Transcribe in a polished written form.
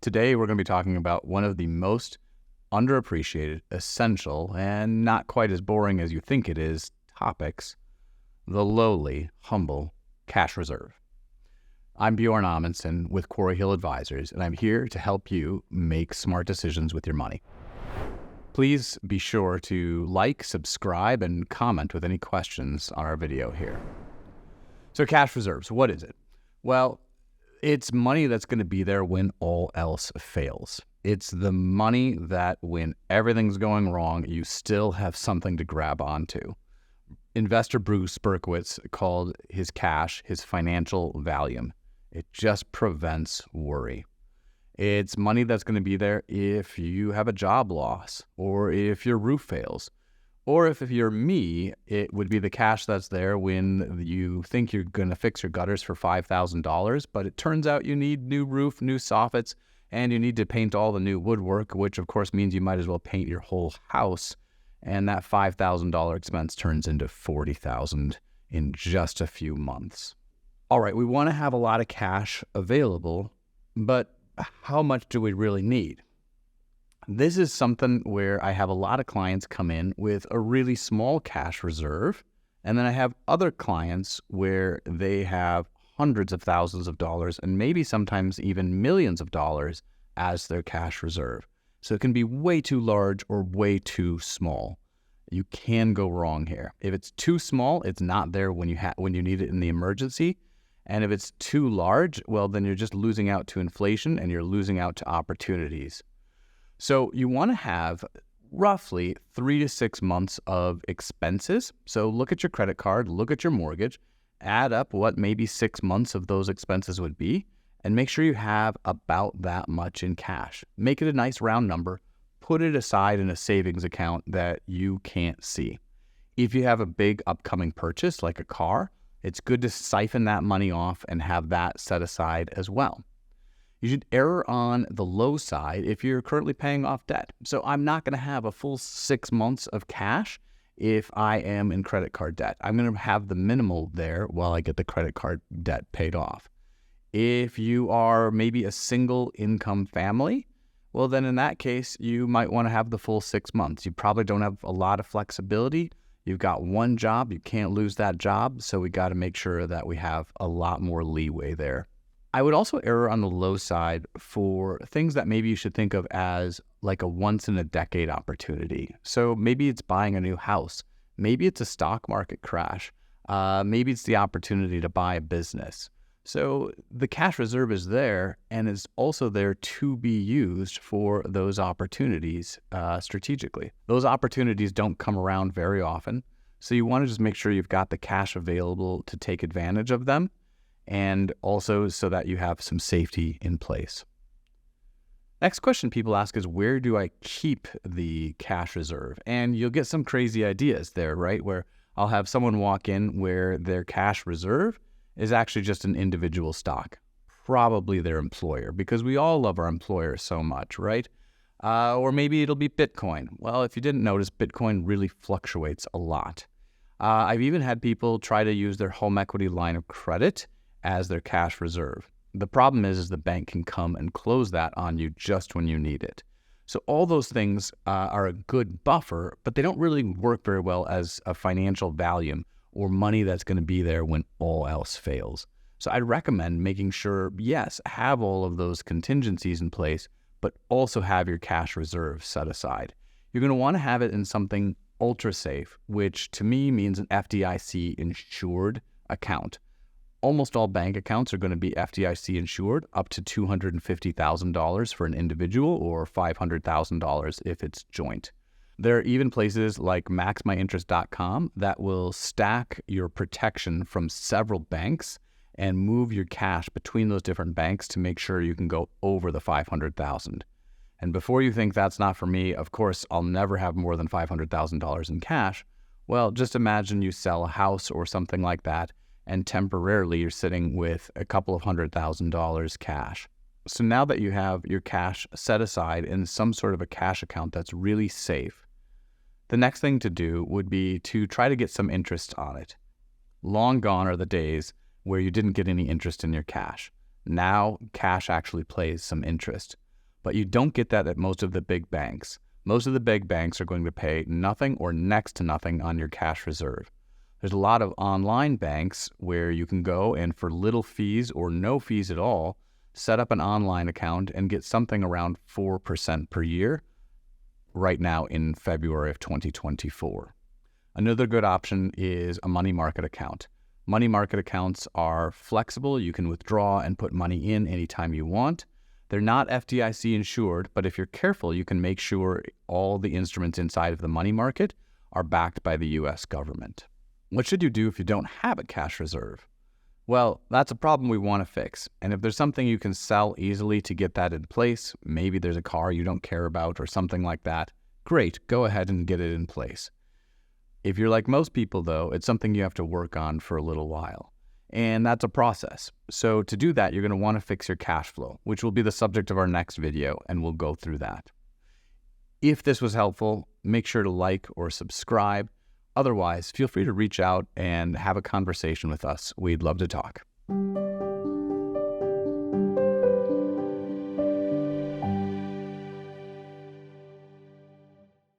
Today, we're going to be talking about one of the most underappreciated, essential, and not quite as boring as you think it is topics: the lowly, humble cash reserve. I'm Bjorn Amundsen with Quarry Hill Advisors, and I'm here to help you make smart decisions with your money. Please be sure to like, subscribe, and comment with any questions on our video here. So cash reserves, what is it? Well, it's money that's going to be there when all else fails. It's the money that when everything's going wrong, you still have something to grab onto. Investor Bruce Berkowitz called his cash his financial Valium. It just prevents worry. It's money that's going to be there if you have a job loss, or if your roof fails, or if you're me, it would be the cash that's there when you think you're going to fix your gutters for $5,000, but it turns out you need new roof, new soffits, and you need to paint all the new woodwork, which of course means you might as well paint your whole house. And that $5,000 expense turns into $40,000 in just a few months. All right, we want to have a lot of cash available, but how much do we really need? This is something where I have a lot of clients come in with a really small cash reserve, and then I have other clients where they have hundreds of thousands of dollars and maybe sometimes even millions of dollars as their cash reserve. So it can be way too large or way too small. You can go wrong here. If it's too small, it's not there when you need it in the emergency. And if it's too large, well, then you're just losing out to inflation and you're losing out to opportunities. So you want to have roughly 3 to 6 months of expenses. So look at your credit card, look at your mortgage, add up what maybe 6 months of those expenses would be, and make sure you have about that much in cash. Make it a nice round number. Put it aside in a savings account that you can't see. If you have a big upcoming purchase like a car, it's good to siphon that money off and have that set aside as well. You should err on the low side if you're currently paying off debt. So I'm not going to have a full 6 months of cash if I am in credit card debt. I'm going to have the minimal there while I get the credit card debt paid off. If you are maybe a single income family, well, then in that case, you might want to have the full 6 months. You probably don't have a lot of flexibility. You've got one job, you can't lose that job, so we got to make sure that we have a lot more leeway there. I would also err on the low side for things that maybe you should think of as like a once-in-a-decade opportunity. So maybe it's buying a new house. Maybe it's a stock market crash. Maybe it's the opportunity to buy a business. So the cash reserve is there and is also there to be used for those opportunities strategically. Those opportunities don't come around very often. So you want to just make sure you've got the cash available to take advantage of them, and also so that you have some safety in place. Next question people ask is, where do I keep the cash reserve? And you'll get some crazy ideas there, right? Where I'll have someone walk in where their cash reserve is actually just an individual stock, probably their employer, because we all love our employer so much, right? Or maybe it'll be Bitcoin. Well, if you didn't notice, Bitcoin really fluctuates a lot. I've even had people try to use their home equity line of credit as their cash reserve. The problem is the bank can come and close that on you just when you need it. So all those things are a good buffer, but they don't really work very well as a financial Valium or money that's going to be there when all else fails. So I'd recommend making sure, yes, have all of those contingencies in place, but also have your cash reserve set aside. You're going to want to have it in something ultra safe, which to me means an FDIC insured account. Almost all bank accounts are going to be FDIC insured up to $250,000 for an individual or $500,000 if it's joint. There are even places like maxmyinterest.com that will stack your protection from several banks and move your cash between those different banks to make sure you can go over the $500,000. And before you think that's not for me, of course, I'll never have more than $500,000 in cash. Well, just imagine you sell a house or something like that, and temporarily you're sitting with a couple of $100,000 cash. So now that you have your cash set aside in some sort of a cash account that's really safe, the next thing to do would be to try to get some interest on it. Long gone are the days where you didn't get any interest in your cash. Now, cash actually pays some interest. But you don't get that at most of the big banks. Most of the big banks are going to pay nothing or next to nothing on your cash reserve. There's a lot of online banks where you can go and for little fees or no fees at all, set up an online account and get something around 4% per year right now in February of 2024. Another good option is a money market account. Money market accounts are flexible. You can withdraw and put money in anytime you want. They're not FDIC insured, but if you're careful, you can make sure all the instruments inside of the money market are backed by the US government. What should you do if you don't have a cash reserve? Well, that's a problem we want to fix. And if there's something you can sell easily to get that in place, maybe there's a car you don't care about or something like that, great, go ahead and get it in place. If you're like most people, though, it's something you have to work on for a little while. And that's a process. So to do that, you're going to want to fix your cash flow, which will be the subject of our next video, and we'll go through that. If this was helpful, make sure to like or subscribe. Otherwise, feel free to reach out and have a conversation with us. We'd love to talk.